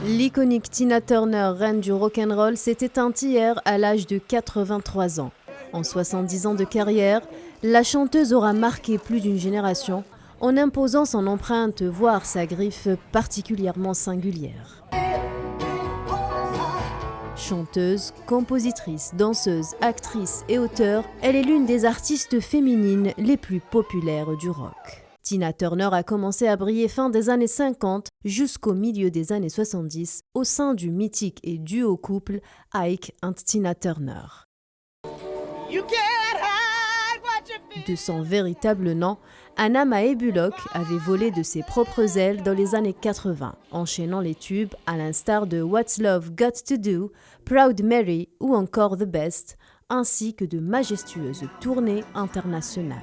L'iconique Tina Turner, reine du rock'n'roll, s'est éteinte hier à l'âge de 83 ans. En 70 ans de carrière, la chanteuse aura marqué plus d'une génération en imposant son empreinte, voire sa griffe particulièrement singulière. Chanteuse, compositrice, danseuse, actrice et auteure, elle est l'une des artistes féminines les plus populaires du rock. Tina Turner a commencé à briller fin des années 50 jusqu'au milieu des années 70 au sein du mythique et duo couple Ike and Tina Turner. De son véritable nom, Anna Mae Bullock avait volé de ses propres ailes dans les années 80, enchaînant les tubes à l'instar de What's Love Got to Do, Proud Mary ou encore The Best, ainsi que de majestueuses tournées internationales.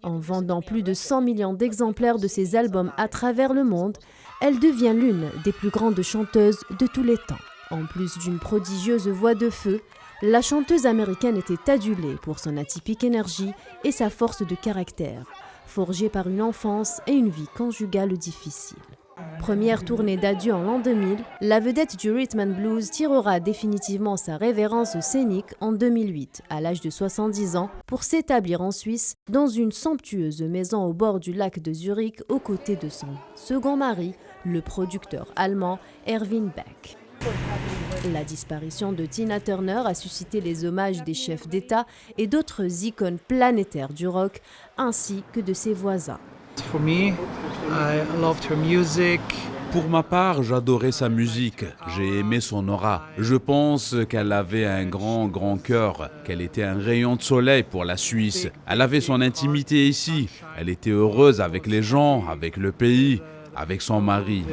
En vendant plus de 100 millions d'exemplaires de ses albums à travers le monde, elle devient l'une des plus grandes chanteuses de tous les temps. En plus d'une prodigieuse voix de feu, la chanteuse américaine était adulée pour son atypique énergie et sa force de caractère, forgée par une enfance et une vie conjugale difficile. Première tournée d'adieu en l'an 2000, la vedette du rhythm and blues tirera définitivement sa révérence scénique en 2008, à l'âge de 70 ans, pour s'établir en Suisse dans une somptueuse maison au bord du lac de Zurich aux côtés de son second mari, le producteur allemand Erwin Beck. La disparition de Tina Turner a suscité les hommages des chefs d'État et d'autres icônes planétaires du rock, ainsi que de ses voisins. Pour ma part, j'adorais sa musique, j'ai aimé son aura. Je pense qu'elle avait un grand cœur, qu'elle était un rayon de soleil pour la Suisse. Elle avait son intimité ici, elle était heureuse avec les gens, avec le pays, avec son mari.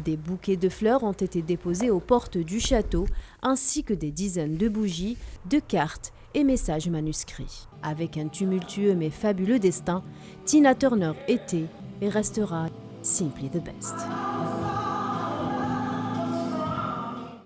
Des bouquets de fleurs ont été déposés aux portes du château, ainsi que des dizaines de bougies, de cartes et messages manuscrits. Avec un tumultueux mais fabuleux destin, Tina Turner était et restera simply the best.